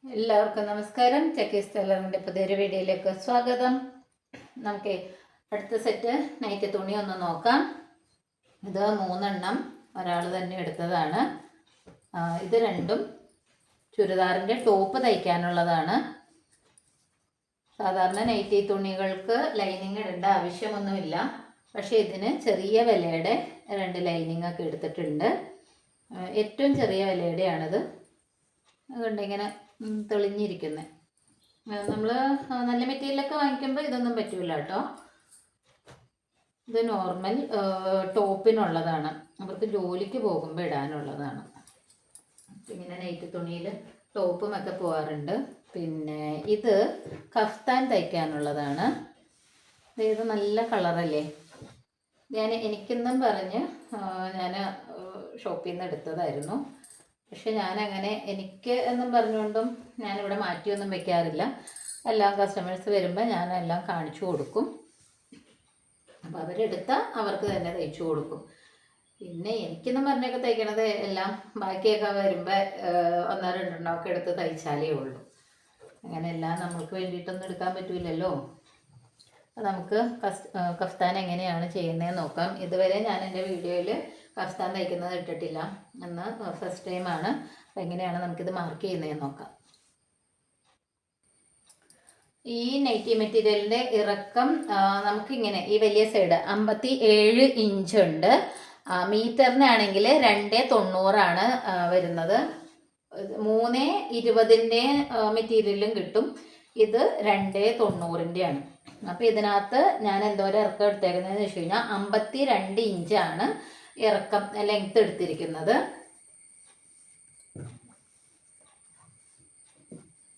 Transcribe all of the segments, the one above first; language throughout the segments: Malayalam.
എല്ലാവർക്കും നമസ്കാരം. ചെക്കീസ് ടെലറിൻ്റെ പുതിയൊരു വീഡിയോയിലേക്ക് സ്വാഗതം. നമുക്ക് അടുത്ത സെറ്റ് നൈറ്റ് തുണി ഒന്ന് നോക്കാം. ഇത് 3 ഒരാൾ തന്നെ എടുത്തതാണ്. ഇത് രണ്ടും ചുരിദാറിൻ്റെ ടോപ്പ് തയ്ക്കാനുള്ളതാണ്. സാധാരണ നൈറ്റി തുണികൾക്ക് ലൈനിങ് ഇടേണ്ട ആവശ്യമൊന്നുമില്ല. പക്ഷേ ഇതിന് ചെറിയ വിലയുടെ 2 ലൈനിങ് ഒക്കെ എടുത്തിട്ടുണ്ട്. ഏറ്റവും ചെറിയ വിലയുടെയാണിത്. അതുകൊണ്ട് ഇങ്ങനെ തെളിഞ്ഞിരിക്കുന്നത്. നമ്മൾ നല്ല മെറ്റീരിയലൊക്കെ വാങ്ങിക്കുമ്പോൾ ഇതൊന്നും പറ്റില്ല കേട്ടോ. ഇത് നോർമൽ ടോപ്പിനുള്ളതാണ്, അവർക്ക് ജോലിക്ക് പോകുമ്പോൾ ഇടാനുള്ളതാണ്. ഇങ്ങനെ നൈറ്റ് തുണിയിൽ ടോപ്പുമൊക്കെ പോകാറുണ്ട്. പിന്നെ ഇത് കഫ്താൻ തയ്ക്കാനുള്ളതാണ്. ഇത് നല്ല കളറല്ലേ. എനിക്കെന്നും പറഞ്ഞ് ഞാൻ ഷോപ്പിൽ നിന്ന് എടുത്തതായിരുന്നു. പക്ഷെ ഞാനങ്ങനെ എനിക്ക് എന്നും പറഞ്ഞുകൊണ്ടും ഞാനിവിടെ മാറ്റിയൊന്നും വെക്കാറില്ല. എല്ലാം കസ്റ്റമേഴ്സ് വരുമ്പോൾ ഞാനെല്ലാം കാണിച്ചു കൊടുക്കും. അപ്പോൾ അവരെടുത്താൽ അവർക്ക് തന്നെ തയ്ച്ചു കൊടുക്കും. പിന്നെ എനിക്കെന്നും പറഞ്ഞൊക്കെ തയ്ക്കണത് എല്ലാം ബാക്കിയൊക്കെ വരുമ്പോൾ 1-2 ഒക്കെ എടുത്ത് തയ്ച്ചാലേ ഉള്ളൂ. അങ്ങനെ എല്ലാം നമ്മൾക്ക് വേണ്ടിയിട്ടൊന്നും എടുക്കാൻ പറ്റില്ലല്ലോ. നമുക്ക് കഫ്താൻ എങ്ങനെയാണ് ചെയ്യുന്നതെന്ന് നോക്കാം. ഇതുവരെ ഞാൻ എൻ്റെ വീഡിയോയിൽ കഫ്താൻ തയ്ക്കുന്നത് ഇട്ടിട്ടില്ല. അന്ന് ഫസ്റ്റ് ടൈമാണ്. അപ്പം എങ്ങനെയാണ് നമുക്കിത് മാർക്ക് ചെയ്യുന്നതെന്ന് നോക്കാം. ഈ നൈറ്റി മെറ്റീരിയലിൻ്റെ ഇറക്കം നമുക്കിങ്ങനെ ഈ വലിയ സൈഡ് 57 ഇഞ്ച് ഉണ്ട്. മീറ്ററിനാണെങ്കിൽ 2.90 വരുന്നത്. 3.20 മെറ്റീരിയലും കിട്ടും. ഇത് 2.90 അപ്പോൾ ഇതിനകത്ത് ഞാൻ എന്തോരം ഇറക്കം എടുത്തേക്കുന്നതെന്ന് വെച്ച് കഴിഞ്ഞാൽ 52 ഇഞ്ചാണ് ഇറക്കം ലെങ്ത് എടുത്തിരിക്കുന്നത്.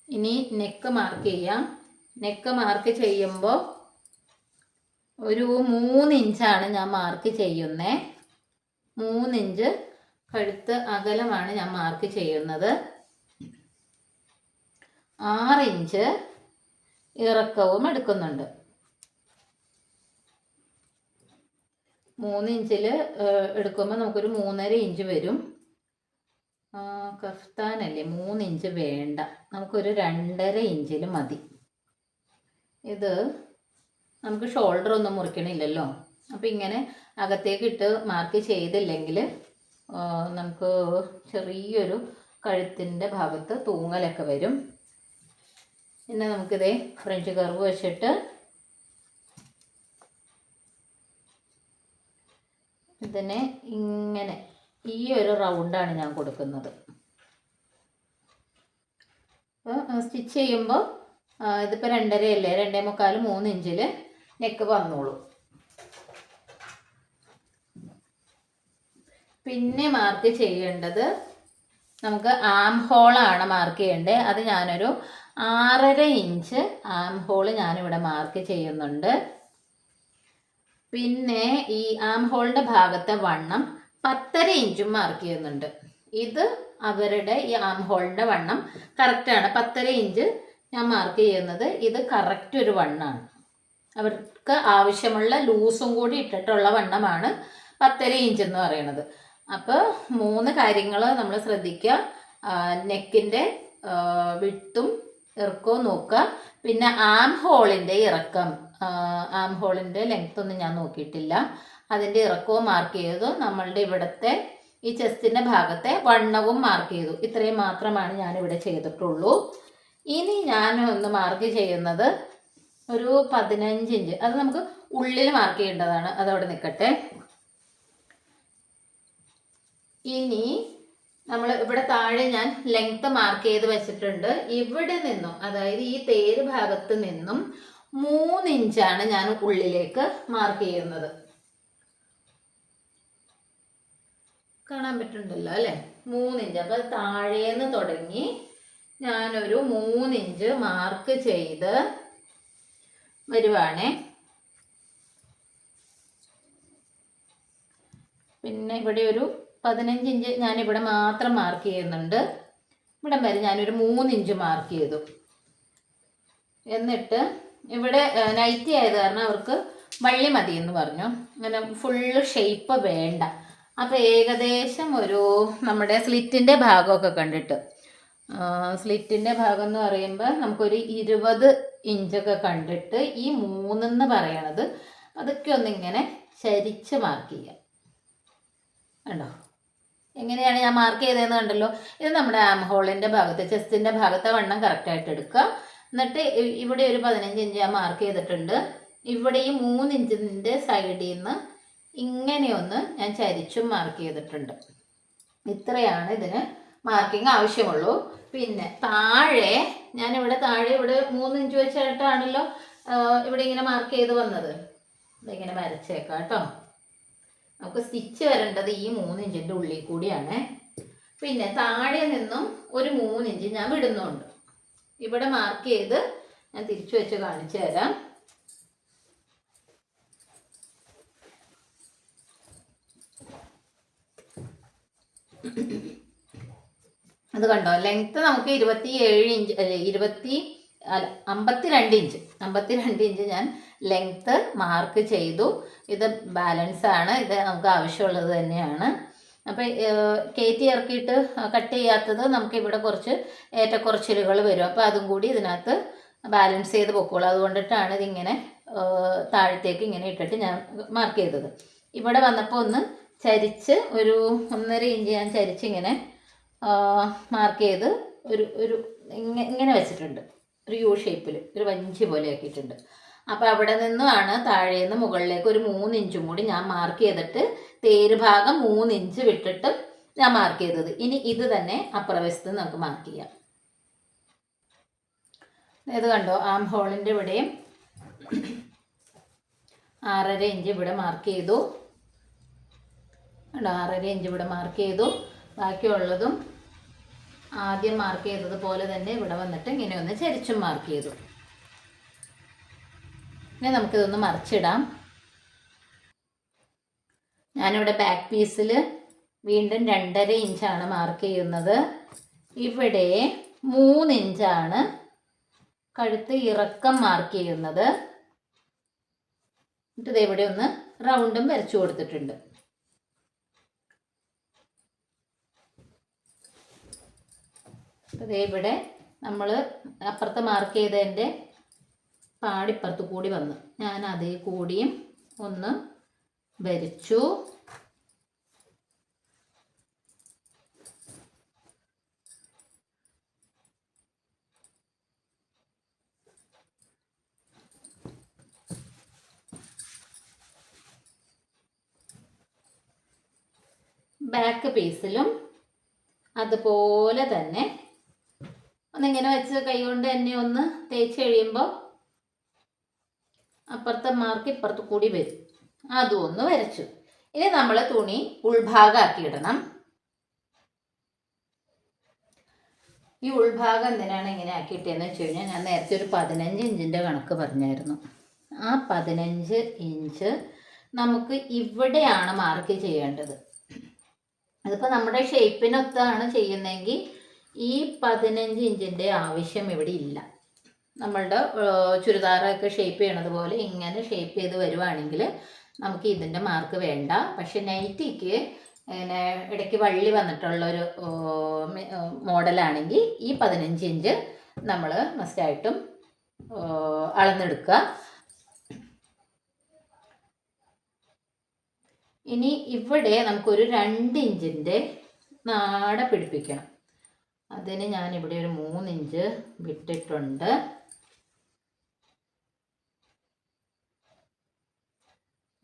ഇനി നെക്ക് മാർക്ക് ചെയ്യാം. നെക്ക് മാർക്ക് ചെയ്യുമ്പോൾ ഒരു 3 ഇഞ്ചാണ് ഞാൻ മാർക്ക് ചെയ്യുന്നത്. 3 ഇഞ്ച് കഴുത്ത് അകലമാണ് ഞാൻ മാർക്ക് ചെയ്യുന്നത്. 6 ഇഞ്ച് ഇറക്കവും എടുക്കുന്നുണ്ട്. 3 ഇഞ്ചിൽ എടുക്കുമ്പോൾ നമുക്കൊരു 3.5 ഇഞ്ച് വരും. കഫ്താനല്ലേ, 3 ഇഞ്ച് വേണ്ട, നമുക്കൊരു 2.5 ഇഞ്ചിൽ മതി. ഇത് നമുക്ക് ഷോൾഡർ ഒന്നും മുറിക്കണില്ലല്ലോ. അപ്പോൾ ഇങ്ങനെ അകത്തേക്ക് ഇട്ട് മാർക്ക് ചെയ്തില്ലെങ്കിൽ നമുക്ക് ചെറിയൊരു കഴുത്തിൻ്റെ ഭാഗത്ത് തൂങ്ങലൊക്കെ വരും. പിന്നെ നമുക്കിതേ ഫ്രഞ്ച് കർവ് വെച്ചിട്ട് ഇതിനെ ഇങ്ങനെ ഈ ഒരു റൗണ്ടാണ് ഞാൻ കൊടുക്കുന്നത്. അപ്പോൾ സ്റ്റിച്ച് ചെയ്യുമ്പോൾ ഇതിപ്പോൾ 2.5 അല്ലേ, 2.75 3 ഇഞ്ചിൽ നെക്ക് വന്നോളൂ. പിന്നെ മാർക്ക് ചെയ്യേണ്ടത് നമുക്ക് ആം ഹോളാണ് മാർക്ക് ചെയ്യേണ്ടത്. അത് ഞാനൊരു 6.5 ഇഞ്ച് ആം ഹോള് ഞാനിവിടെ മാർക്ക് ചെയ്യുന്നുണ്ട്. പിന്നെ ഈ ആം ഹോളിൻ്റെ ഭാഗത്തെ വണ്ണം 10.5 ഇഞ്ചും മാർക്ക് ചെയ്യുന്നുണ്ട്. ഇത് അവരുടെ ഈ ആം ഹോളിൻ്റെ വണ്ണം കറക്റ്റാണ്. 10.5 ഇഞ്ച് ഞാൻ മാർക്ക് ചെയ്യുന്നത്. ഇത് കറക്റ്റ് ഒരു വണ്ണമാണ്. അവർക്ക് ആവശ്യമുള്ള ലൂസും കൂടി ഇട്ടിട്ടുള്ള വണ്ണമാണ് 10.5 ഇഞ്ച് എന്ന് പറയുന്നത്. അപ്പോൾ 3 കാര്യങ്ങൾ നമ്മൾ ശ്രദ്ധിക്കുക. നെക്കിൻ്റെ വിട്ടും ഇറക്കവും നോക്കുക. പിന്നെ ആം ഹോളിൻ്റെ ഇറക്കം, ആം ഹോളിൻ്റെ ലെങ്ത് ഒന്നും ഞാൻ നോക്കിയിട്ടില്ല. അതിൻ്റെ ഇറക്കവും മാർക്ക് ചെയ്തു. നമ്മളുടെ ഇവിടുത്തെ ഈ ചെസ്റ്റിൻ്റെ ഭാഗത്തെ വണ്ണവും മാർക്ക് ചെയ്തു. ഇത്രയും മാത്രമാണ് ഞാനിവിടെ ചെയ്തിട്ടുള്ളൂ. ഇനി ഞാൻ ഒന്ന് മാർക്ക് ചെയ്യുന്നത് ഒരു 15 ഇഞ്ച്. അത് നമുക്ക് ഉള്ളിൽ മാർക്ക് ചെയ്യേണ്ടതാണ്. അതവിടെ നിൽക്കട്ടെ. ഇനി നമ്മൾ ഇവിടെ താഴെ ഞാൻ ലെങ്ത് മാർക്ക് ചെയ്ത് വെച്ചിട്ടുണ്ട്. ഇവിടെ നിന്നും, അതായത് ഈ തേര് ഭാഗത്ത് നിന്നും 3 ഇഞ്ചാണ് ഞാൻ ഉള്ളിലേക്ക് മാർക്ക് ചെയ്യുന്നത്. കാണാൻ പറ്റുന്നുണ്ടല്ലോ അല്ലേ, 3 ഇഞ്ച്. അപ്പോൾ താഴേന്ന് തുടങ്ങി ഞാനൊരു 3 ഇഞ്ച് മാർക്ക് ചെയ്ത് വരുവാണേ. പിന്നെ ഇവിടെ ഒരു 15 ഇഞ്ച് ഞാനിവിടെ മാത്രം മാർക്ക് ചെയ്യുന്നുണ്ട്. ഇവിടം വരെ ഞാനൊരു 3 ഇഞ്ച് മാർക്ക് ചെയ്തു. എന്നിട്ട് ഇവിടെ നൈറ്റി ആയത് കാരണം അവർക്ക് വള്ളി മതി എന്ന് പറഞ്ഞു. അങ്ങനെ ഫുള്ള് ഷേപ്പ് വേണ്ട. അപ്പോൾ ഏകദേശം ഒരു നമ്മുടെ സ്ലിറ്റിൻ്റെ ഭാഗമൊക്കെ കണ്ടിട്ട് സ്ലിറ്റിൻ്റെ ഭാഗം എന്ന് പറയുമ്പോൾ നമുക്കൊരു 20 ഇഞ്ചൊക്കെ കണ്ടിട്ട് ഈ 3 പറയണത് അതൊക്കെ ഒന്നിങ്ങനെ ചരിച്ച് മാർക്ക് ചെയ്യാം. കണ്ടോ എങ്ങനെയാണ് ഞാൻ മാർക്ക് ചെയ്തതെന്ന് കണ്ടല്ലോ. ഇത് നമ്മുടെ ആം ഹോളിൻ്റെ ഭാഗത്ത്, ചെസ്റ്റിൻ്റെ ഭാഗത്തെ വണ്ണം കറക്റ്റായിട്ട് എടുക്കുക. എന്നിട്ട് ഇവിടെ ഒരു 15 ഇഞ്ച് ഞാൻ മാർക്ക് ചെയ്തിട്ടുണ്ട്. ഇവിടെ ഈ 3 ഇഞ്ചിൻ്റെ സൈഡിൽ നിന്ന് ഇങ്ങനെയൊന്ന് ഞാൻ ചരിച്ചും മാർക്ക് ചെയ്തിട്ടുണ്ട്. ഇത്രയാണ് ഇതിന് മാർക്കിങ് ആവശ്യമുള്ളൂ. പിന്നെ താഴെ ഞാനിവിടെ ഇവിടെ 3 ഇഞ്ച് വെച്ചിട്ടാണല്ലോ ഇവിടെ ഇങ്ങനെ മാർക്ക് ചെയ്ത് വന്നത്. ഇതിങ്ങനെ വരച്ചേക്കാം കേട്ടോ. നമുക്ക് സ്റ്റിച്ച് വരേണ്ടത് ഈ 3 ഇഞ്ചിൻ്റെ ഉള്ളിൽ കൂടിയാണ്. പിന്നെ താഴെ നിന്നും ഒരു 3 ഇഞ്ച് ഞാൻ വിടുന്നുണ്ട്. ഇവിടെ മാർക്ക് ചെയ്ത് ഞാൻ തിരിച്ചു വെച്ച് കാണിച്ചു തരാം. അത് കണ്ടോ, ലെങ്ത്ത് നമുക്ക് 27 ഇഞ്ച് അല്ലെ 52 ഇഞ്ച് ഞാൻ ലെങ്ത്ത് മാർക്ക് ചെയ്തു. ഇത് ബാലൻസ് ആണ്, ഇത് നമുക്ക് ആവശ്യമുള്ളത് തന്നെയാണ്. അപ്പോൾ കയറ്റി ഇറക്കിയിട്ട് കട്ട് ചെയ്യാത്തത് നമുക്ക് ഇവിടെ കുറച്ച് ഏറ്റക്കുറച്ചിലുകൾ വരും. അപ്പോൾ അതും കൂടി ഇതിനകത്ത് ബാലൻസ് ചെയ്ത് പൊക്കോളൂ. അതുകൊണ്ടിട്ടാണ് ഇതിങ്ങനെ താഴത്തേക്ക് ഇങ്ങനെ ഇട്ടിട്ട് ഞാൻ മാർക്ക് ചെയ്തത്. ഇവിടെ വന്നപ്പോൾ ഒന്ന് ചരിച്ച് ഒരു 1.5 ഇഞ്ച് ഞാൻ ചരിച്ചിങ്ങനെ മാർക്ക് ചെയ്ത് ഒരു ഇങ്ങനെ വെച്ചിട്ടുണ്ട്. ഒരു യു ഷേപ്പിൽ ഒരു വഞ്ചി പോലെ ആക്കിയിട്ടുണ്ട്. അപ്പോൾ അവിടെ നിന്നാണ് താഴേന്ന് മുകളിലേക്ക് ഒരു 3 ഇഞ്ചും കൂടി ഞാൻ മാർക്ക് ചെയ്തിട്ട് തേര് ഭാഗം 3 ഇഞ്ച് വിട്ടിട്ട് ഞാൻ മാർക്ക് ചെയ്തത്. ഇനി ഇത് തന്നെ അപ്പുറവശത്ത് നമുക്ക് മാർക്ക് ചെയ്യാം. ഇത് കണ്ടോ, ആം ഹോളിൻ്റെ ഇവിടെയും 6.5 ഇഞ്ച് ഇവിടെ മാർക്ക് ചെയ്തു. കണ്ടോ, 6.5 ഇഞ്ച് ഇവിടെ മാർക്ക് ചെയ്തു. ബാക്കിയുള്ളതും ആദ്യം മാർക്ക് ചെയ്തതുപോലെ തന്നെ ഇവിടെ വന്നിട്ട് ഇങ്ങനെ ഒന്ന് ചരിച്ചും മാർക്ക് ചെയ്തു. ഇനി നമുക്കിതൊന്ന് മറിച്ചിടാം. ഞാനിവിടെ ബാക്ക് പീസിൽ വീണ്ടും 2.5 ഇഞ്ചാണ് മാർക്ക് ചെയ്യുന്നത്. ഇവിടെ 3 ഇഞ്ചാണ് കഴുത്ത് ഇറക്കം മാർക്ക് ചെയ്യുന്നത്. എന്നിട്ട് ഇവിടെ ഒന്ന് റൗണ്ടും വരച്ചു കൊടുത്തിട്ടുണ്ട്. അതേ ഇവിടെ നമ്മൾ അപ്പുറത്ത് മാർക്ക് ചെയ്തതിൻ്റെ പാടിപ്പുറത്ത് കൂടി വന്നു. ഞാൻ അതേ കൂടിയും ഒന്ന് വരച്ചു. ബാക്ക് പീസിലും അതുപോലെ തന്നെ ഒന്നിങ്ങനെ വെച്ച് കൈകൊണ്ട് തന്നെ ഒന്ന് തേച്ച് കഴിയുമ്പോൾ അപ്പുറത്തെ മാർക്ക് ഇപ്പുറത്ത് കൂടി വരും. അതും ഒന്ന് വരച്ചു. ഇനി നമ്മൾ തുണി ഉൾഭാഗമാക്കി ഇടണം. ഈ ഉൾഭാഗം എന്തിനാണ് ഇങ്ങനെ ആക്കിയിട്ടതെന്ന് വെച്ച് കഴിഞ്ഞാൽ, ഞാൻ നേരത്തെ ഒരു 15 ഇഞ്ചിൻ്റെ കണക്ക് പറഞ്ഞായിരുന്നു. ആ 15 ഇഞ്ച് നമുക്ക് ഇവിടെയാണ് മാർക്ക് ചെയ്യേണ്ടത്. അതിപ്പോൾ നമ്മുടെ ഷേപ്പിനൊത്താണ് ചെയ്യുന്നതെങ്കിൽ ഈ 15 ഇഞ്ചിൻ്റെ ആവശ്യം ഇവിടെ ഇല്ല. നമ്മളുടെ ചുരിദാറൊക്കെ ഷേപ്പ് ചെയ്യണത് പോലെ ഇങ്ങനെ ഷേപ്പ് ചെയ്ത് വരുവാണെങ്കിൽ നമുക്ക് ഇതിൻ്റെ മാർക്ക് വേണ്ട. പക്ഷെ നൈറ്റിക്ക് ഇങ്ങനെ ഇടയ്ക്ക് വള്ളി വന്നിട്ടുള്ളൊരു മോഡലാണെങ്കിൽ ഈ 15 ഇഞ്ച് നമ്മൾ മസ്റ്റായിട്ടും അളന്നെടുക്കുക. ഇനി ഇവിടെ നമുക്കൊരു 2 ഇഞ്ചിൻ്റെ നാട പിടിപ്പിക്കണം. അതിന് ഞാനിവിടെ ഒരു 3 ഇഞ്ച് വിട്ടിട്ടുണ്ട്.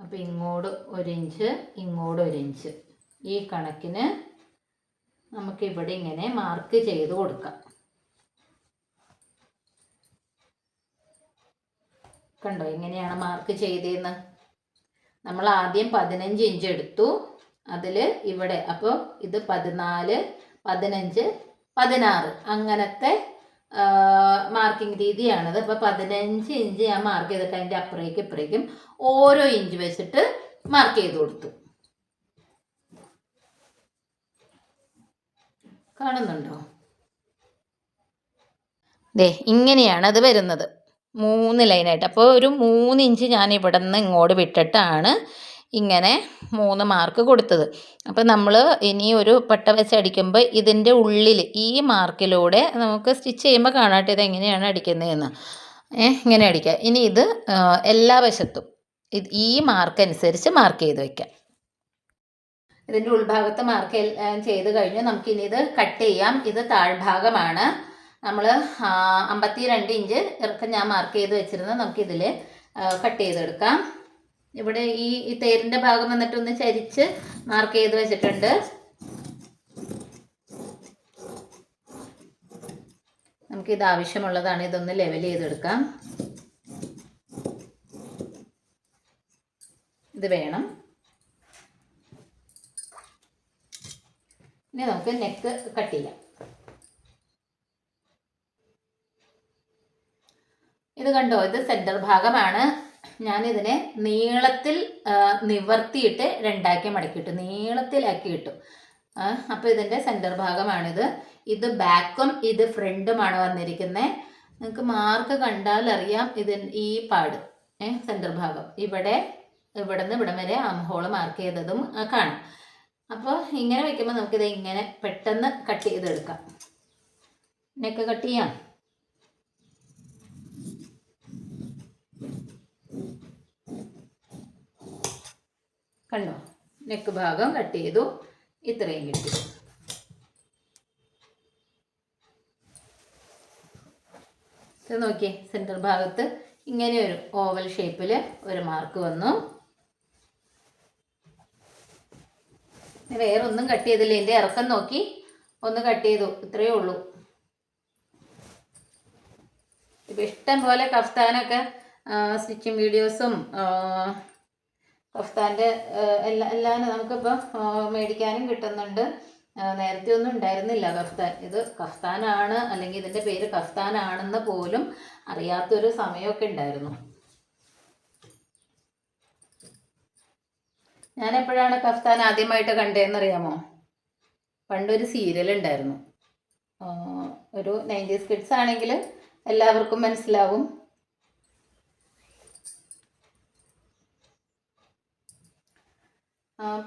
അപ്പോൾ ഇങ്ങോട്ട് 1 ഇഞ്ച്, ഇങ്ങോട്ട് 1 ഇഞ്ച്, ഈ കണക്കിന് നമുക്കിവിടെ ഇങ്ങനെ മാർക്ക് ചെയ്ത് കൊടുക്കാം. കണ്ടോ എങ്ങനെയാണ് മാർക്ക് ചെയ്തതെന്ന്. നമ്മൾ ആദ്യം 15 ഇഞ്ച് എടുത്തു. അതിൽ ഇവിടെ അപ്പോൾ ഇത് 14, 15, 16 അങ്ങനത്തെ മാർക്കിംഗ് രീതിയാണത്. അപ്പോൾ 15 ഇഞ്ച് ഞാൻ മാർക്ക് ചെയ്തിട്ട് അതിൻ്റെ അപ്പുറേക്കും ഇപ്പുറേക്കും ഓരോ ഇഞ്ച് വെച്ചിട്ട് മാർക്ക് ചെയ്ത് കൊടുത്തു. കാണുന്നുണ്ടോ? ദേ ഇങ്ങനെയാണ് അത് വരുന്നത്, 3 ലൈനായിട്ട്. അപ്പോൾ ഒരു 3 ഇഞ്ച് ഞാൻ ഇവിടെ നിന്ന് ഇങ്ങോട്ട് വിട്ടിട്ടാണ് ഇങ്ങനെ 3 മാർക്ക് കൊടുത്തത്. അപ്പോൾ നമ്മൾ ഇനി ഒരു പട്ട വെച്ച് അടിക്കുമ്പോൾ ഇതിൻ്റെ ഉള്ളിൽ ഈ മാർക്കിലൂടെ നമുക്ക് സ്റ്റിച്ച് ചെയ്യുമ്പോൾ കാണാട്ടെ ഇതെങ്ങനെയാണ് അടിക്കുന്നതെന്ന്. ഇങ്ങനെ അടിക്കുക. ഇനി ഇത് എല്ലാ വശത്തും ഈ മാർക്ക് അനുസരിച്ച് മാർക്ക് ചെയ്ത് വയ്ക്കാം. ഇതിൻ്റെ ഉൾഭാഗത്ത് മാർക്ക് ചെയ്ത് കഴിഞ്ഞു. നമുക്കിനി ഇത് കട്ട് ചെയ്യാം. ഇത് താഴ്ഭാഗമാണ്. നമ്മൾ 52 ഇഞ്ച് ഇറക്കം ഞാൻ മാർക്ക് ചെയ്ത് വെച്ചിരുന്നത് നമുക്കിതിൽ കട്ട് ചെയ്തെടുക്കാം. ഇവിടെ ഈ തേരിൻ്റെ ഭാഗം വന്നിട്ട് ഒന്ന് ചരിച്ച് മാർക്ക് ചെയ്ത് വെച്ചിട്ടുണ്ട്. നമുക്കിത് ആവശ്യമുള്ളതാണ്. ഇതൊന്ന് ലെവൽ ചെയ്തെടുക്കാം. ഇത് വേണം. ഇനി നമുക്ക് നെക്ക് കട്ട് ചെയ്യാം. ഇത് കണ്ടോ, ഇത് സെൻറ്റർ ഭാഗമാണ്. ഞാനിതിനെ നീളത്തിൽ നിവർത്തിയിട്ട് രണ്ടാക്കി മടക്കിയിട്ടു, നീളത്തിലാക്കി ഇട്ടു. അപ്പോൾ ഇതിൻ്റെ സെൻറ്റർ ഭാഗമാണിത്. ഇത് ബാക്കും ഇത് ഫ്രണ്ടുമാണ് വന്നിരിക്കുന്നത്. നിങ്ങൾക്ക് മാർക്ക് കണ്ടാൽ അറിയാം ഈ പാട് സെൻറ്റർ ഭാഗം ഇവിടെ നിന്ന് ഇവിടം വരെ ഹോള് മാർക്ക് ചെയ്തതും കാണാം. അപ്പോൾ ഇങ്ങനെ വയ്ക്കുമ്പോൾ നമുക്കിത് ഇങ്ങനെ പെട്ടെന്ന് കട്ട് ചെയ്തെടുക്കാം. നെക്ക് കട്ട് ചെയ്യാം. കണ്ടോ, നെക്ക് ഭാഗം കട്ട് ചെയ്തു. ഇത്രയും കിട്ടി. ഇത് നോക്കിയേ, സെൻറ്റർ ഭാഗത്ത് ഇങ്ങനെ ഒരു ഓവൽ ഷേപ്പിൽ ഒരു മാർക്ക് വന്നു. വേറെ ഒന്നും കട്ട് ചെയ്തില്ല. ഇതിൻ്റെ ഇറക്കം നോക്കി ഒന്ന് കട്ട് ചെയ്തു. ഇത്രയേ ഉള്ളൂ. ഇപ്പം ഇഷ്ടം പോലെ കഫ്താനൊക്കെ സ്റ്റിച്ചിങ് വീഡിയോസും കഫ്താൻ്റെ എല്ലാം നമുക്കിപ്പോൾ മേടിക്കാനും കിട്ടുന്നുണ്ട്. നേരത്തെ ഒന്നും ഉണ്ടായിരുന്നില്ല കഫ്താൻ. ഇത് കഫ്താനാണ്, അല്ലെങ്കിൽ ഇതിൻ്റെ പേര് കഫ്താനാണെന്ന് പോലും അറിയാത്തൊരു സമയമൊക്കെ ഉണ്ടായിരുന്നു. ഞാൻ എപ്പോഴാണ് കഫ്താൻ ആദ്യമായിട്ട് കണ്ടതെന്നറിയാമോ? പണ്ടൊരു സീരിയൽ ഉണ്ടായിരുന്നു. ഒരു 90s കിഡ്സ് ആണെങ്കിൽ എല്ലാവർക്കും മനസ്സിലാവും.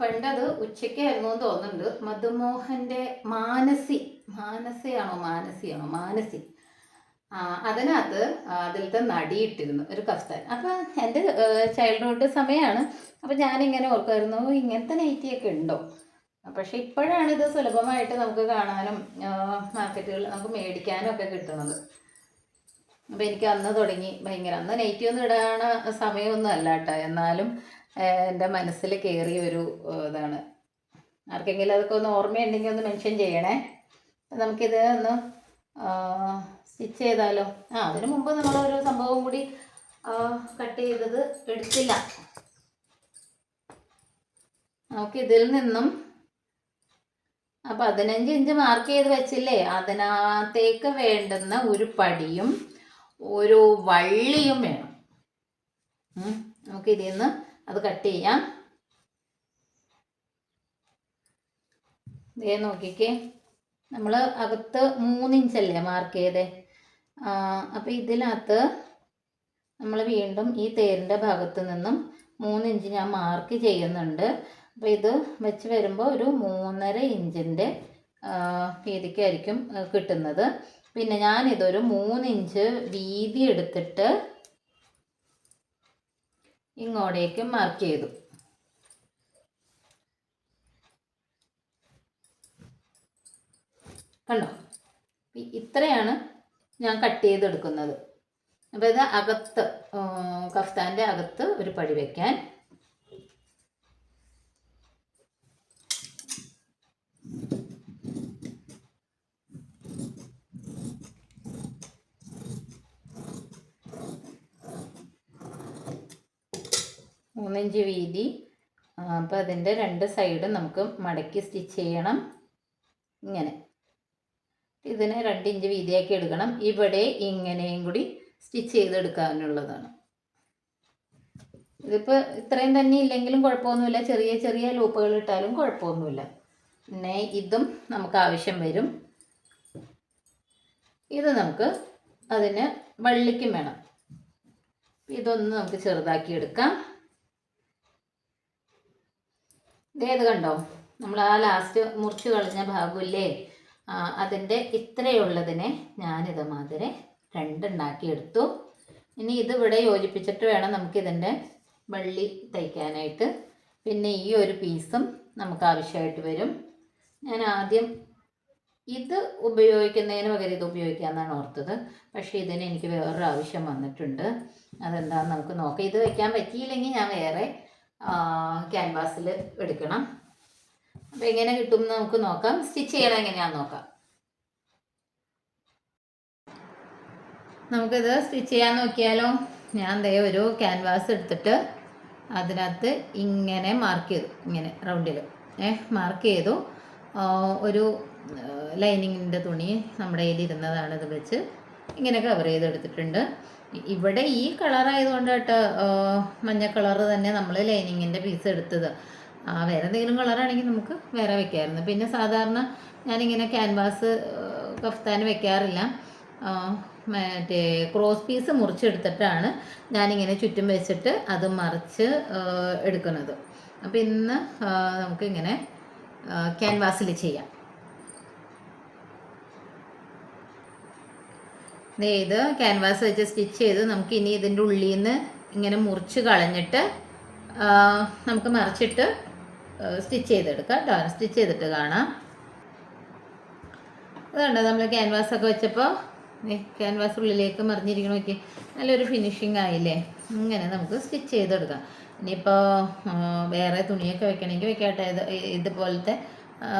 പണ്ടത് ഉച്ചയ്ക്കായിരുന്നു എന്ന് തോന്നുന്നുണ്ട്. മധുമോഹൻ്റെ മാനസി അതിനകത്ത് അതിലത്തെ നടിയിട്ടിരുന്നു ഒരു കഫ്താൻ. അപ്പം എൻ്റെ ചൈൽഡ്ഹുഡ് സമയമാണ്. അപ്പം ഞാനിങ്ങനെ ഓർക്കുമായിരുന്നു, ഇങ്ങനത്തെ നൈറ്റിയൊക്കെ ഉണ്ടോ? പക്ഷെ ഇപ്പോഴാണ് ഇത് സുലഭമായിട്ട് നമുക്ക് കാണാനും മാർക്കറ്റുകളിൽ നമുക്ക് മേടിക്കാനും ഒക്കെ കിട്ടുന്നത്. അപ്പം എനിക്ക് അന്ന് തുടങ്ങി അന്ന് നൈറ്റി ഒന്നും ഇടാൻ സമയമൊന്നും അല്ല കേട്ടോ. എന്നാലും എൻ്റെ മനസ്സിൽ കയറിയ ഒരു ഇതാണ്. ആർക്കെങ്കിലും അതൊക്കെ ഒന്ന് ഓർമ്മയുണ്ടെങ്കിൽ ഒന്ന് മെൻഷൻ ചെയ്യണേ. നമുക്കിത് ഒന്ന് സ്റ്റിച്ച് ചെയ്താലോ? അതിനു മുമ്പ് നമ്മളൊരു സംഭവം കൂടി കട്ട് ചെയ്തത് എടുത്തില്ല. നമുക്കിതിൽ നിന്നും 15 ഇഞ്ച് മാർക്ക് ചെയ്ത് വെച്ചില്ലേ, അതിനകത്തേക്ക് വേണ്ടുന്ന ഒരു പടിയും ഒരു വള്ളിയും വേണം. നമുക്കിതിൽ നിന്ന് അത് കട്ട് ചെയ്യാം. ഇതേ നോക്കിക്കേ, നമ്മൾ അകത്ത് 3 ഇഞ്ചല്ലേ മാർക്ക് ചെയ്തേ. അപ്പോൾ ഇതിനകത്ത് നമ്മൾ വീണ്ടും ഈ തേരിൻ്റെ ഭാഗത്ത് നിന്നും 3 ഇഞ്ച് ഞാൻ മാർക്ക് ചെയ്യുന്നുണ്ട്. അപ്പോൾ ഇത് വെച്ച് വരുമ്പോൾ ഒരു 3.5 ഇഞ്ചിൻ്റെ വീതിക്കായിരിക്കും കിട്ടുന്നത്. പിന്നെ ഞാനിതൊരു 3 ഇഞ്ച് വീതി എടുത്തിട്ട് ഇങ്ങോട്ടേക്ക് മാർക്ക് ചെയ്തു. കണ്ടോ, ഇത്രയാണ് ഞാൻ കട്ട് ചെയ്തെടുക്കുന്നത്. അപ്പോൾ ഇത് അകത്ത് കഫ്താൻ്റെ അകത്ത് ഒരു പടി വയ്ക്കാൻ. മൂന്നിഞ്ച് വീതി. അപ്പോൾ അതിൻ്റെ 2 സൈഡും നമുക്ക് മടക്കി സ്റ്റിച്ച് ചെയ്യണം. ഇങ്ങനെ ഇതിനെ 2 ഇഞ്ച് വീതിയാക്കി എടുക്കണം. ഇവിടെ ഇങ്ങനെയും കൂടി സ്റ്റിച്ച് ചെയ്തെടുക്കാനുള്ളതാണ്. ഇതിപ്പോൾ ഇത്രയും തന്നെ ഇല്ലെങ്കിലും കുഴപ്പമൊന്നുമില്ല. ചെറിയ ചെറിയ ലൂപ്പുകൾ ഇട്ടാലും കുഴപ്പമൊന്നുമില്ല. പിന്നെ ഇതും നമുക്ക് ആവശ്യം വരും. ഇത് നമുക്ക് അതിന് വള്ളിക്കും വേണം. ഇതൊന്ന് നമുക്ക് ചെറുതാക്കി എടുക്കാം. ഇതേത് കണ്ടോ, നമ്മൾ ആ ലാസ്റ്റ് മുറിച്ച് കളഞ്ഞ ഭാഗമില്ലേ, അതിൻ്റെ ഇത്രയുള്ളതിനെ ഞാനിത് മാതിരി രണ്ടുണ്ടാക്കിയെടുത്തു. ഇനി ഇതിവിടെ യോജിപ്പിച്ചിട്ട് വേണം നമുക്കിതിൻ്റെ വള്ളി തയ്ക്കാനായിട്ട്. പിന്നെ ഈ ഒരു പീസും നമുക്ക് ആവശ്യമായിട്ട് വരും. ഞാൻ ആദ്യം ഇത് ഉപയോഗിക്കുന്നതിന് പകരം ഇത് ഉപയോഗിക്കാമെന്നാണ് ഓർത്തത്. പക്ഷേ ഇതിന് എനിക്ക് വേറൊരു ആവശ്യം വന്നിട്ടുണ്ട്. അതെന്താണെന്ന് നമുക്ക് നോക്കാം. ഇത് വയ്ക്കാൻ പറ്റിയില്ലെങ്കിൽ ഞാൻ വേറെ ക്യാൻവാസിൽ എടുക്കണം. അപ്പോൾ എങ്ങനെ കിട്ടുമെന്ന് നമുക്ക് നോക്കാം. സ്റ്റിച്ച് ചെയ്യണം എങ്ങനെയാണെന്ന് നോക്കാം. നമുക്കിത് സ്റ്റിച്ച് ചെയ്യാൻ നോക്കിയാലോ. ഞാൻ ദേ ഒരു ക്യാൻവാസ് എടുത്തിട്ട് അതിനകത്ത് ഇങ്ങനെ മാർക്ക് ചെയ്തു, ഇങ്ങനെ റൗണ്ടിൽ മാർക്ക് ചെയ്തു. ഒരു ലൈനിങ്ങിൻ്റെ തുണി നമ്മുടെ കയ്യിൽ ഇരുന്നതാണ്, ഇത് വെച്ച് ഇങ്ങനെ കവർ ചെയ്തെടുത്തിട്ടുണ്ട്. ഇവിടെ ഈ കളറായതുകൊണ്ട് കേട്ടോ, മഞ്ഞ കളറ് തന്നെ നമ്മൾ ലൈനിങ്ങിൻ്റെ പീസ് എടുത്തത്. വേറെ എന്തെങ്കിലും കളറാണെങ്കിൽ നമുക്ക് വേറെ വെക്കാമായിരുന്നു. പിന്നെ സാധാരണ ഞാനിങ്ങനെ ക്യാൻവാസ് കഫ്താൻ വെക്കാറില്ല. മറ്റേ ക്രോസ് പീസ് മുറിച്ചെടുത്തിട്ടാണ് ഞാനിങ്ങനെ ചുറ്റും വെച്ചിട്ട് അത് മറിച്ച് എടുക്കുന്നത്. അപ്പോൾ ഇന്ന് നമുക്കിങ്ങനെ ക്യാൻവാസിൽ ചെയ്യാം. ഇത് ക്യാൻവാസ് വെച്ച് സ്റ്റിച്ച് ചെയ്ത് നമുക്ക് ഇനി ഇതിൻ്റെ ഉള്ളിൽ നിന്ന് ഇങ്ങനെ മുറിച്ച് കളഞ്ഞിട്ട് നമുക്ക് മറിച്ചിട്ട് സ്റ്റിച്ച് ചെയ്തെടുക്കാം കേട്ടോ. സ്റ്റിച്ച് ചെയ്തിട്ട് കാണാം. അതുകൊണ്ട് നമ്മൾ ക്യാൻവാസൊക്കെ വെച്ചപ്പോൾ ക്യാൻവാസ് ഉള്ളിലേക്ക് മറിഞ്ഞിരിക്കണ നോക്കി, നല്ലൊരു ഫിനിഷിങ് ആയില്ലേ. ഇങ്ങനെ നമുക്ക് സ്റ്റിച്ച് ചെയ്തെടുക്കാം. ഇനിയിപ്പോൾ വേറെ തുണിയൊക്കെ വെക്കണമെങ്കിൽ വെക്കാട്ടെ. ഇതുപോലത്തെ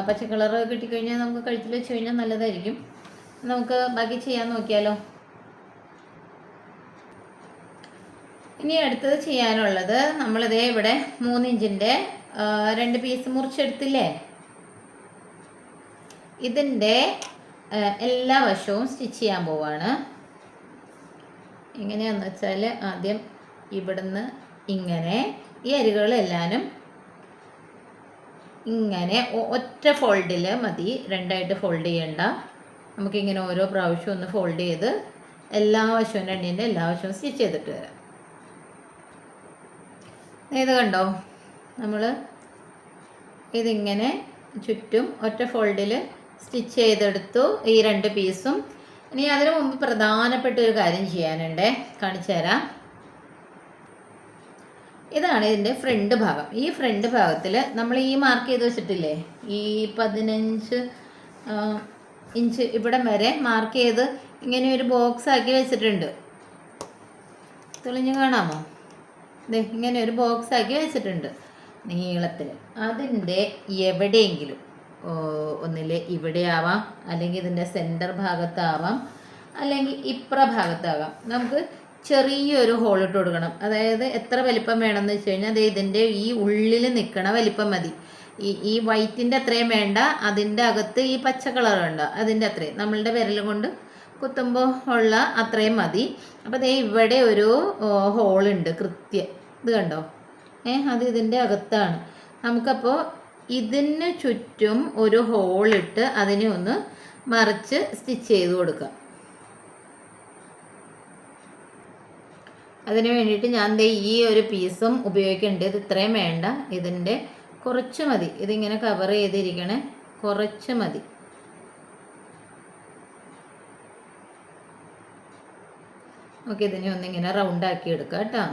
പച്ച കളർ കിട്ടിക്കഴിഞ്ഞാൽ നമുക്ക് കഴുത്തിൽ വെച്ച് കഴിഞ്ഞാൽ നല്ലതായിരിക്കും. നമുക്ക് ബാക്കി ചെയ്യാൻ നോക്കിയാലോ. ഇനി അടുത്തത് ചെയ്യാനുള്ളത്, നമ്മളിതേ ഇവിടെ 3 ഇഞ്ചിൻ്റെ 2 പീസ് മുറിച്ചെടുത്തില്ലേ, ഇതിൻ്റെ എല്ലാ വശവും സ്റ്റിച്ച് ചെയ്യാൻ പോവാണ്. എങ്ങനെയാണെന്ന് വെച്ചാൽ ആദ്യം ഇവിടുന്ന് ഇങ്ങനെ ഈ അരികളെല്ലാനും ഇങ്ങനെ ഒറ്റ ഫോൾഡിൽ മതി, രണ്ടായിട്ട് ഫോൾഡ് ചെയ്യണ്ട. നമുക്കിങ്ങനെ ഓരോ പ്രാവശ്യം ഒന്ന് ഫോൾഡ് ചെയ്ത് എല്ലാ വശവും രണ്ടിൻ്റെ എല്ലാ വശവും സ്റ്റിച്ച് ചെയ്തിട്ട് വരാം. ഇത് കണ്ടോ, നമ്മൾ ഇതിങ്ങനെ ചുറ്റും ഒറ്റ ഫോൾഡിൽ സ്റ്റിച്ച് ചെയ്തെടുത്തു ഈ 2 പീസും. ഇനി അതിനു മുമ്പ് പ്രധാനപ്പെട്ട ഒരു കാര്യം ചെയ്യാനുണ്ട്, കാണിച്ചു തരാം. ഇതാണ് ഇതിൻ്റെ ഫ്രണ്ട് ഭാഗം. ഈ ഫ്രണ്ട് ഭാഗത്തിൽ നമ്മൾ ഈ മാർക്ക് ചെയ്ത് വെച്ചിട്ടില്ലേ, ഈ 15 ഇഞ്ച് ഇവിടം വരെ മാർക്ക് ചെയ്ത് ഇങ്ങനെ ഒരു ബോക്സ് ആക്കി വെച്ചിട്ടുണ്ട്. തെളിഞ്ഞ് കാണാമോ? ഇങ്ങനെ ഒരു ബോക്സ് ആക്കി വെച്ചിട്ടുണ്ട് നീളത്തിൽ. അതിൻ്റെ എവിടെയെങ്കിലും ഒന്നിൽ ഇവിടെ ആവാം, അല്ലെങ്കിൽ ഇതിൻ്റെ സെൻറ്റർ ഭാഗത്താവാം, അല്ലെങ്കിൽ ഇപ്പുറ ഭാഗത്താകാം. നമുക്ക് ചെറിയൊരു ഹോൾ ഇട്ട് കൊടുക്കണം. അതായത് എത്ര വലിപ്പം വേണമെന്ന് വെച്ച് കഴിഞ്ഞാൽ അത് ഇതിൻ്റെ ഈ ഉള്ളിൽ നിൽക്കണ വലിപ്പം മതി. ഈ വൈറ്റിൻ്റെ അത്രയും വേണ്ട, അതിൻ്റെ അകത്ത് ഈ പച്ച കളർ ഉണ്ട് അതിൻ്റെ അത്രയും, നമ്മളുടെ വിരൽ കൊണ്ട് കുത്തുമ്പോൾ ഉള്ള അത്രയും മതി. അപ്പോൾ ദേ ഇവിടെ ഒരു ഹോളുണ്ട് കൃത്യം, ഇത് കണ്ടോ, അത് ഇതിൻ്റെ അകത്താണ്. നമുക്കപ്പോൾ ഇതിന് ചുറ്റും ഒരു ഹോളിട്ട് അതിനെ ഒന്ന് മറിച്ച് സ്റ്റിച്ച് ചെയ്ത് കൊടുക്കാം. അതിന് വേണ്ടിയിട്ട് ഞാൻ ദേ ഈ ഒരു പീസും ഉപയോഗിക്കുന്നുണ്ട്. ഇത് ഇത്രയും വേണ്ട, ഇതിൻ്റെ കുറച്ച് മതി. ഇതിങ്ങനെ കവർ ചെയ്തിരിക്കണേ, കുറച്ച് മതി. ഓക്കെ, ഇതിനെ ഒന്നിങ്ങനെ റൗണ്ടാക്കി എടുക്കാം കേട്ടോ.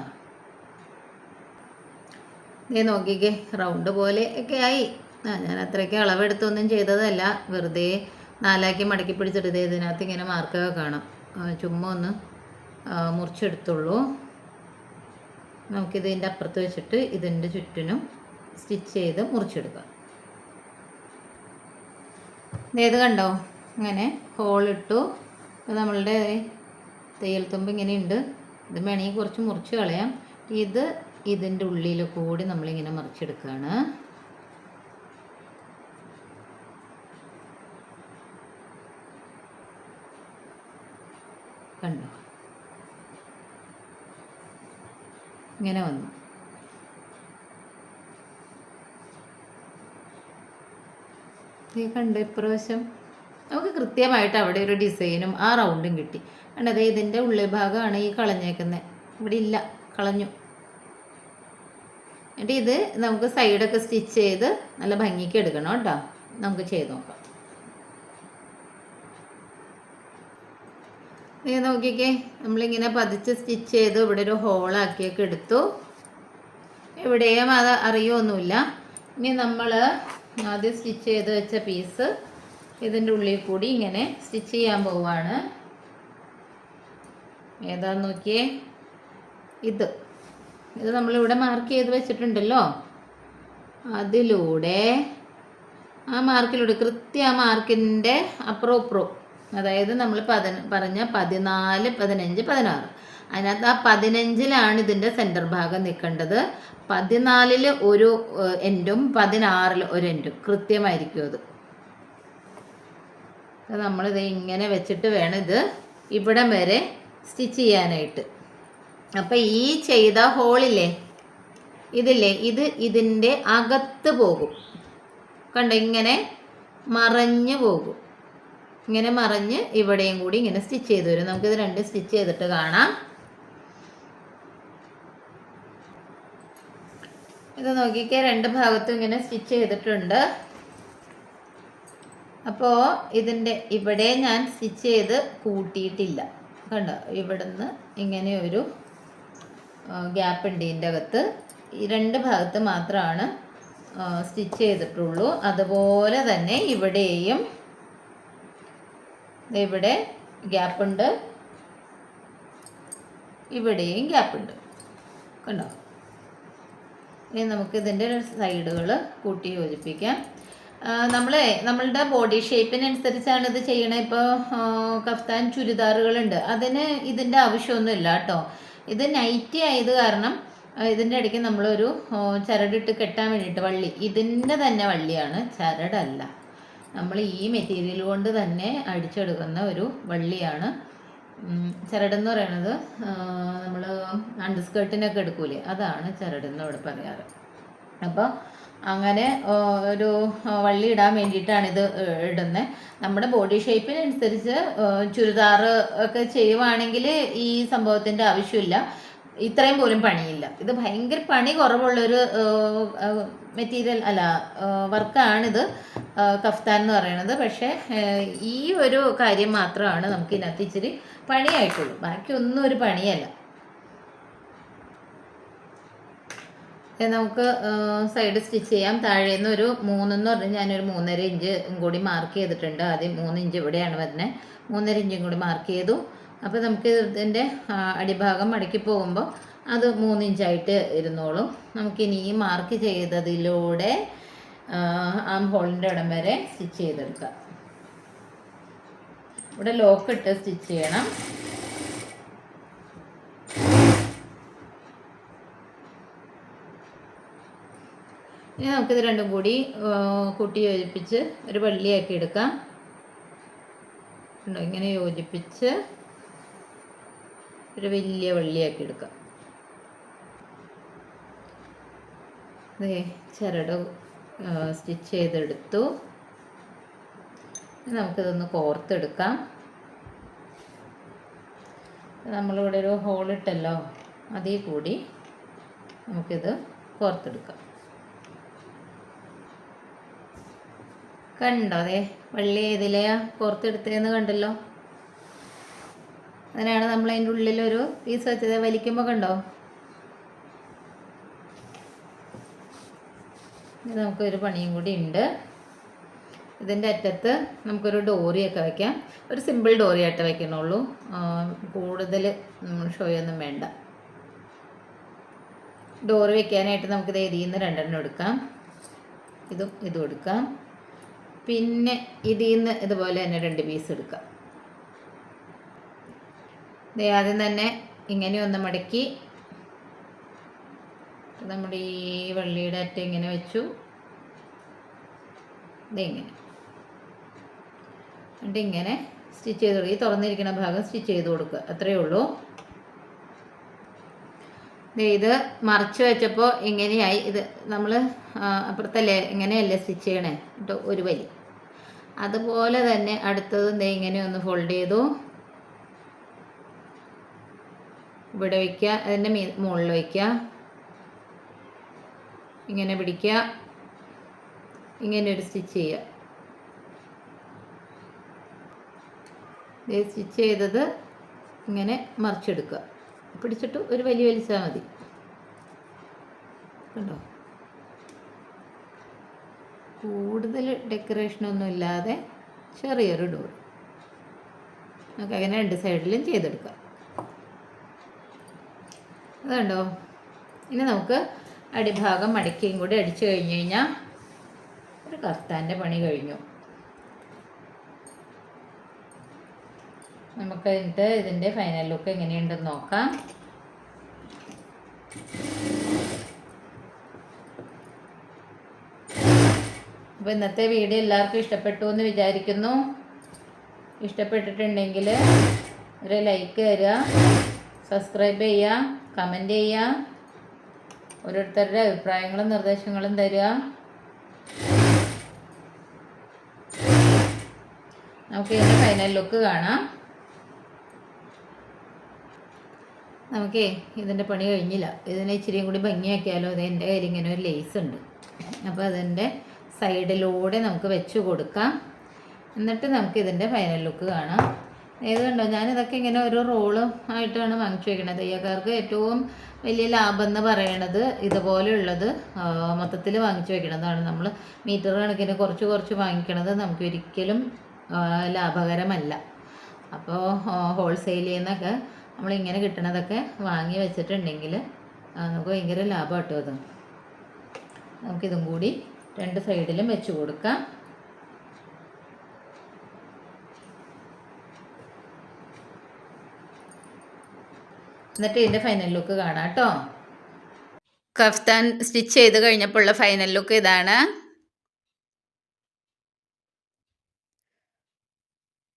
ഇതേ നോക്കിക്കേ, റൗണ്ട് പോലെ ഒക്കെ ആയി. ഞാൻ അത്രയ്ക്ക് അളവെടുത്തൊന്നും ചെയ്തതല്ല, വെറുതെ 4 ആക്കി മടക്കി പിടിച്ചിട്ട് ഇതിനകത്ത് ഇങ്ങനെ മാർക്കൊക്കെ കാണാം. ചുമ്മാ ഒന്ന് മുറിച്ചെടുത്തുള്ളൂ. നമുക്കിതിൻ്റെ അപ്പുറത്ത് വെച്ചിട്ട് ഇതിൻ്റെ ചുറ്റിനും സ്റ്റിച്ച് ചെയ്ത് മുറിച്ചെടുക്കാം. ഇത് കണ്ടോ, ഇങ്ങനെ ഹോളിട്ടു. അപ്പോൾ നമ്മളുടെ തയ്യൽ തുമ്പ് ഇങ്ങനെയുണ്ട്. ഇത് വേണമെങ്കിൽ കുറച്ച് മുറിച്ച് കളയാം. ഇത് ഇതിൻ്റെ ഉള്ളിൽ കൂടി നമ്മളിങ്ങനെ മറിച്ചെടുക്കുകയാണ്. കണ്ടോ, ഇങ്ങനെ വന്നു. ഇത് കണ്ടോ, ഇപ്രാവശ്യം നമുക്ക് കൃത്യമായിട്ട് അവിടെ ഒരു ഡിസൈനും ആ റൗണ്ടും കിട്ടി. കണ്ടത് ഇതിൻ്റെ ഉള്ളിൽ ഭാഗമാണ് ഈ കളഞ്ഞേക്കുന്നത്. ഇവിടെ ഇല്ല, കളഞ്ഞു. എന്നിട്ട് ഇത് നമുക്ക് സൈഡൊക്കെ സ്റ്റിച്ച് ചെയ്ത് നല്ല ഭംഗിക്ക് എടുക്കണം കേട്ടോ. നമുക്ക് ചെയ്ത് നോക്കാം. നീ നോക്കിക്കേ, നമ്മളിങ്ങനെ പതിച്ച് സ്റ്റിച്ച് ചെയ്ത് ഇവിടെ ഒരു ഹോളാക്കിയൊക്കെ എടുത്തു. എവിടെയും അത് അറിയൊന്നുമില്ല. ഇനി നമ്മൾ ആദ്യം സ്റ്റിച്ച് ചെയ്ത് വെച്ച പീസ് ഇതിൻ്റെ ഉള്ളിൽ കൂടി ഇങ്ങനെ സ്റ്റിച്ച് ചെയ്യാൻ പോവുകയാണ്. ഏതാന്ന് നോക്കിയേ, ഇത് നമ്മളിവിടെ മാർക്ക് ചെയ്ത് വെച്ചിട്ടുണ്ടല്ലോ, അതിലൂടെ ആ മാർക്കിലൂടെ കൃത്യം ആ മാർക്കിൻ്റെ അപ്പുറവും ഇപ്പുറവും, അതായത് നമ്മൾ പറഞ്ഞ 14, 15, 16, അതിനകത്ത് ആ 15ലാണ് ഇതിൻ്റെ സെൻറ്റർ ഭാഗം നിൽക്കേണ്ടത്. 14 ഒരു എൻഡും 16 ഒരു എൻഡും കൃത്യമായിരിക്കും. അത് നമ്മളിത് ഇങ്ങനെ വെച്ചിട്ട് വേണം ഇത് ഇവിടം വരെ സ്റ്റിച്ച് ചെയ്യാനായിട്ട്. അപ്പം ഈ ചെയ്ത ഹോളില്ലേ, ഇത് ഇതിൻ്റെ അകത്ത് പോകും. കണ്ടോ, ഇങ്ങനെ മറഞ്ഞു പോകും. ഇങ്ങനെ മറഞ്ഞ് ഇവിടെയും കൂടി ഇങ്ങനെ സ്റ്റിച്ച് ചെയ്ത് വരും. നമുക്കിത് 2 സ്റ്റിച്ച് ചെയ്തിട്ട് കാണാം. ഇത് നോക്കിക്കേ, 2 ഭാഗത്തും ഇങ്ങനെ സ്റ്റിച്ച് ചെയ്തിട്ടുണ്ട്. അപ്പോൾ ഇതിൻ്റെ ഇവിടെ ഞാൻ സ്റ്റിച്ച് ചെയ്ത് കൂട്ടിയിട്ടില്ല. കണ്ടോ, ഇവിടുന്ന് ഇങ്ങനെ ഒരു ഗ്യാപ്പ് ഉണ്ട് ഇതിൻ്റെ അകത്ത്. ഈ 2 ഭാഗത്ത് മാത്രമാണ് സ്റ്റിച്ച് ചെയ്തിട്ടുള്ളൂ. അതുപോലെ തന്നെ ഇവിടെയും ഇവിടെ ഗ്യാപ്പുണ്ട്, ഇവിടെയും ഗ്യാപ്പുണ്ട്. കണ്ടോ, ഇനി നമുക്ക് ഇതിൻ്റെ സൈഡുകൾ കൂട്ടി യോജിപ്പിക്കാം. നമ്മളുടെ ബോഡി ഷേപ്പിനനുസരിച്ചാണ് ഇത് ചെയ്യണത്. ഇപ്പോൾ കഫ്താൻ ചുരിദാറുകളുണ്ട്, അതിന് ഇതിൻ്റെ ആവശ്യമൊന്നുമില്ല കേട്ടോ. ഇത് നൈറ്റി ആയത് കാരണം ഇതിൻ്റെ ഇടയ്ക്ക് നമ്മളൊരു ചരടിട്ട് കെട്ടാൻ വേണ്ടിയിട്ട് വള്ളി, ഇതിൻ്റെ തന്നെ വള്ളിയാണ്, ചരടല്ല. നമ്മൾ ഈ മെറ്റീരിയൽ കൊണ്ട് തന്നെ അടിച്ചെടുക്കുന്ന ഒരു വള്ളിയാണ്. ചരടെന്ന് പറയണത് നമ്മൾ അണ്ടർസ്കേർട്ടിനൊക്കെ എടുക്കൂലേ, അതാണ് ചരടെന്ന് ഇവിടെ പറയാറ്. അപ്പോൾ അങ്ങനെ ഒരു വള്ളി ഇടാൻ വേണ്ടിയിട്ടാണ് ഇത് ഇടുന്നത്. നമ്മുടെ ബോഡി ഷേപ്പിനനുസരിച്ച് ചുരിദാർ ഒക്കെ ചെയ്യുവാണെങ്കിൽ ഈ സംഭവത്തിൻ്റെ ആവശ്യമില്ല. ഇത്രയും പോലും പണിയില്ല. ഇത് ഭയങ്കര പണി കുറവുള്ളൊരു മെറ്റീരിയൽ അല്ല, വർക്കാണിത്, കഫ്താൻ എന്ന് പറയുന്നത്. പക്ഷേ ഈ ഒരു കാര്യം മാത്രമാണ് നമുക്ക് ഇതിനകത്ത് ഇച്ചിരി പണിയായിട്ടുള്ളൂ, ബാക്കിയൊന്നും ഒരു പണിയല്ല. നമുക്ക് സൈഡ് സ്റ്റിച്ച് ചെയ്യാം. താഴേന്ന് ഒരു 3 എന്ന് പറഞ്ഞാൽ ഞാനൊരു 3.5 ഇഞ്ച് കൂടി മാർക്ക് ചെയ്തിട്ടുണ്ട്. ആദ്യം 3 ഇഞ്ച് ഇവിടെയാണ് വരുന്നത്, 3.5 ഇഞ്ചും കൂടി മാർക്ക് ചെയ്തു. അപ്പോൾ നമുക്ക് ഇതിൻ്റെ അടിഭാഗം മടക്കി പോകുമ്പോൾ അത് 3 ഇഞ്ചായിട്ട് ഇരുന്നോളും. നമുക്കിനി ഈ മാർക്ക് ചെയ്തതിലൂടെ ആം ഹോളിൻ്റെ ഇടം വരെ സ്റ്റിച്ച് ചെയ്തെടുക്കാം. ഇവിടെ ലോക്ക് ഇട്ട് സ്റ്റിച്ച് ചെയ്യണം. ഇനി നമുക്കിത് രണ്ടും കൂടി കൂട്ടി യോജിപ്പിച്ച് ഒരു വള്ളിയാക്കി എടുക്കാം. ഇങ്ങനെ യോജിപ്പിച്ച് ഒരു വലിയ വള്ളിയാക്കി എടുക്കാം. ചരട് സ്റ്റിച്ച് ചെയ്തെടുത്തു. നമുക്കിതൊന്ന് കോർത്തെടുക്കാം. നമ്മളിവിടെ ഒരു ഹോളിട്ടല്ലോ, അതിൽ കൂടി നമുക്കിത് കോർത്തെടുക്കാം. കണ്ടോ, അതെ വള്ളി ഏതിലെയാ കോർത്തെടുത്തതെന്ന് കണ്ടല്ലോ. അതിനാണ് നമ്മൾ അതിൻ്റെ ഉള്ളിലൊരു പീസ് വെച്ചത്. വലിക്കുമ്പോൾ കണ്ടോ, ഇത് നമുക്കൊരു പണിയും കൂടി ഉണ്ട്. ഇതിൻ്റെ അറ്റത്ത് നമുക്കൊരു ഡോറിയൊക്കെ വയ്ക്കാം. ഒരു സിമ്പിൾ ഡോറിയായിട്ട് വയ്ക്കണുള്ളൂ, കൂടുതൽ ഷോയൊന്നും വേണ്ട. ഡോറി വെക്കാനായിട്ട് നമുക്കിത് ഇതിൽ നിന്ന് 2 എടുക്കാം. ഇതും എടുക്കാം. പിന്നെ ഇതിൽ നിന്ന് ഇതുപോലെ തന്നെ 2 പീസ് എടുക്കാം. ആദ്യം തന്നെ ഇങ്ങനെ ഒന്ന് മടക്കി നമ്മുടെ ഈ വള്ളിയുടെ അറ്റം ഇങ്ങനെ വെച്ചു. ഇതെങ്ങനെ എന്നിട്ട് ഇങ്ങനെ സ്റ്റിച്ച് ചെയ്ത് കൊടുക്കുക. ഈ തുറന്നിരിക്കുന്ന ഭാഗം സ്റ്റിച്ച് ചെയ്ത് കൊടുക്കുക, അത്രയേ ഉള്ളൂ. ഇത് മറിച്ച് വെച്ചപ്പോൾ ഇങ്ങനെയായി. ഇത് നമ്മൾ അപ്പുറത്തല്ലേ ഇങ്ങനെയല്ലേ സ്റ്റിച്ച് ചെയ്യണേ, കേട്ടോ, ഒരു വലി. അതുപോലെ തന്നെ അടുത്തത് ഇങ്ങനെ ഒന്ന് ഫോൾഡ് ചെയ്തു, ഇവിടെ വയ്ക്കുക, അതിൻ്റെ മുകളിൽ വയ്ക്കുക. ഇങ്ങനെ പിടിക്കുക, ഇങ്ങനെ ഒരു സ്റ്റിച്ച് ചെയ്യുക. സ്റ്റിച്ച് ചെയ്തത് ഇങ്ങനെ മറിച്ചെടുക്കുക, പിടിച്ചിട്ട് ഒരു വലിച്ചാൽ മതി. കണ്ടോ, കൂടുതൽ ഡെക്കറേഷനൊന്നും ഇല്ലാതെ ചെറിയൊരു ഡോർ. നമുക്ക് അങ്ങനെ രണ്ട് സൈഡിലും ചെയ്തെടുക്കാം. അതുണ്ടോ. ഇനി നമുക്ക് അടിഭാഗം മടക്കിയും കൂടി അടിച്ചു കഴിഞ്ഞ് കഴിഞ്ഞാൽ ഒരു കഫ്താൻ്റെ പണി കഴിഞ്ഞു. നമുക്ക് എന്നിട്ട് ഇതിൻ്റെ ഫൈനൽ ലുക്ക് എങ്ങനെയുണ്ടെന്ന് നോക്കാം. അപ്പോൾ ഇന്നത്തെ വീഡിയോ എല്ലാവർക്കും ഇഷ്ടപ്പെട്ടു എന്ന് വിചാരിക്കുന്നു. ഇഷ്ടപ്പെട്ടിട്ടുണ്ടെങ്കിൽ ഒരു ലൈക്ക് തരിക, സബ്സ്ക്രൈബ് ചെയ്യുക, കമൻറ്റ് ചെയ്യുക, ഓരോരുത്തരുടെ അഭിപ്രായങ്ങളും നിർദ്ദേശങ്ങളും തരിക. നമുക്ക് ഇതിൻ്റെ ഫൈനൽ ലുക്ക് കാണാം. നമുക്കേ ഇതിൻ്റെ പണി കഴിഞ്ഞില്ല. ഇതിനെ ഇച്ചിരിയും കൂടി ഭംഗിയാക്കിയാലോ. അത് എൻ്റെ കയ്യിൽ ഇങ്ങനെ ഒരു ലേസ് ഉണ്ട്, അപ്പോൾ അതിൻ്റെ സൈഡിലൂടെ നമുക്ക് വെച്ച് കൊടുക്കാം. എന്നിട്ട് നമുക്ക് ഇതിൻ്റെ ഫൈനൽ ലുക്ക് കാണാം. ഏത് കണ്ടോ, ഞാനിതൊക്കെ ഇങ്ങനെ ഒരു റോള് ആയിട്ടാണ് വാങ്ങിച്ചു വയ്ക്കണത്. തയ്യക്കാർക്ക് ഏറ്റവും വലിയ ലാഭം എന്ന് പറയണത് ഇതുപോലെയുള്ളത് മൊത്തത്തിൽ വാങ്ങിച്ചു വയ്ക്കണതാണ്. നമ്മൾ മീറ്റർ കണക്കിന് കുറച്ച് കുറച്ച് വാങ്ങിക്കണത് നമുക്ക് ഒരിക്കലും ലാഭകരമല്ല. അപ്പോൾ ഹോൾസെയിലിൽ നിന്നൊക്കെ നമ്മളിങ്ങനെ കിട്ടണതൊക്കെ വാങ്ങി വെച്ചിട്ടുണ്ടെങ്കിൽ നമുക്ക് ഭയങ്കര ലാഭം കേട്ടോ. അത് നമുക്കിതും കൂടി രണ്ട് സൈഡിലും വെച്ച് കൊടുക്കാം. എന്നിട്ട് ഇതിൻ്റെ ഫൈനൽ ലുക്ക് കാണാം കേട്ടോ. കഫ്താൻ സ്റ്റിച്ച് ചെയ്ത് കഴിഞ്ഞപ്പോഴുള്ള ഫൈനൽ ലുക്ക് ഇതാണ്.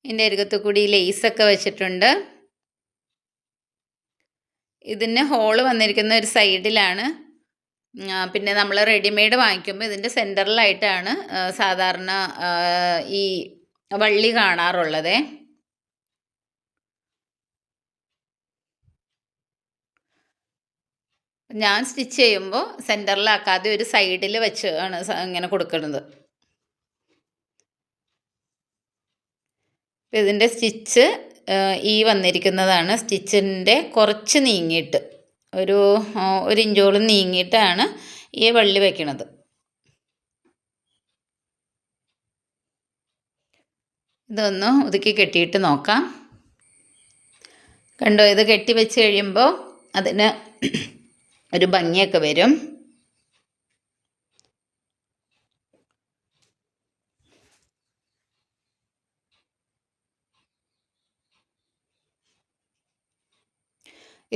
ഇതിൻ്റെ അരികത്ത് കൂടി ലേസൊക്കെ വെച്ചിട്ടുണ്ട്. ഇതിന് ഹോള് വന്നിരിക്കുന്ന ഒരു സൈഡിലാണ്. പിന്നെ നമ്മൾ റെഡിമെയ്ഡ് വാങ്ങിക്കുമ്പോൾ ഇതിൻ്റെ സെൻറ്ററിലായിട്ടാണ് സാധാരണ ഈ വള്ളി കാണാറുള്ളത്. ഞാൻ സ്റ്റിച്ച് ചെയ്യുമ്പോൾ സെൻറ്ററിലാക്കാതെ ഒരു സൈഡിൽ വെച്ച് ആണ് ഇങ്ങനെ കൊടുക്കുന്നത്. ഇതിൻ്റെ സ്റ്റിച്ച് ഈ വന്നിരിക്കുന്നതാണ്. സ്റ്റിച്ചിൻ്റെ കുറച്ച് നീങ്ങിയിട്ട് ഒരു ഇഞ്ചോളം നീങ്ങിയിട്ടാണ് ഈ വള്ളി വയ്ക്കണത്. ഇതൊന്ന് ഒതുക്കി കെട്ടിയിട്ട് നോക്കാം. കണ്ടോ, ഇത് കെട്ടി വെച്ച് കഴിയുമ്പോൾ അതിന് ഒരു ഭംഗിയൊക്കെ വരും.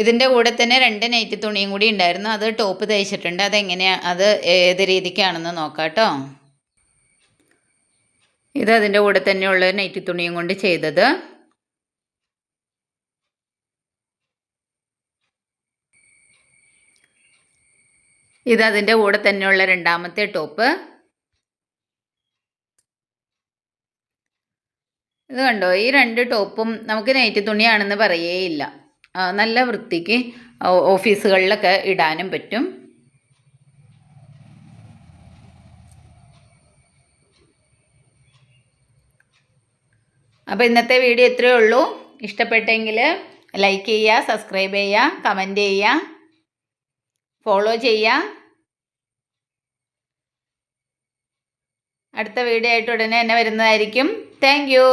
ഇതിൻ്റെ കൂടെ തന്നെ 2 നൈറ്റി തുണിയും കൂടി ഉണ്ടായിരുന്നു. അത് ടോപ്പ് തയ്ച്ചിട്ടുണ്ട്. അതെങ്ങനെയാണ്, അത് ഏത് രീതിക്കാണെന്ന് നോക്കാം കേട്ടോ. ഇത് അതിൻ്റെ കൂടെ തന്നെയുള്ള നൈറ്റി തുണിയും കൊണ്ട് ചെയ്തത്. ഇത് അതിൻ്റെ കൂടെ തന്നെയുള്ള രണ്ടാമത്തെ ടോപ്പ്. ഇത് കണ്ടോ, ഈ 2 ടോപ്പും നമുക്ക് നൈറ്റി തുണിയാണെന്ന് പറയേയില്ല. നല്ല വൃത്തിക്ക് ഓഫീസുകളിലൊക്കെ ഇടാനും പറ്റും. അപ്പോൾ ഇന്നത്തെ വീഡിയോ ഇത്രയേ ഉള്ളൂ. ഇഷ്ടപ്പെട്ടെങ്കിൽ ലൈക്ക് ചെയ്യുക, സബ്സ്ക്രൈബ് ചെയ്യുക, കമൻറ്റ് ചെയ്യുക, ഫോളോ ചെയ്യുക. അടുത്ത വീഡിയോ ആയിട്ട് ഉടനെ തന്നെ വരുന്നതായിരിക്കും. Thank you.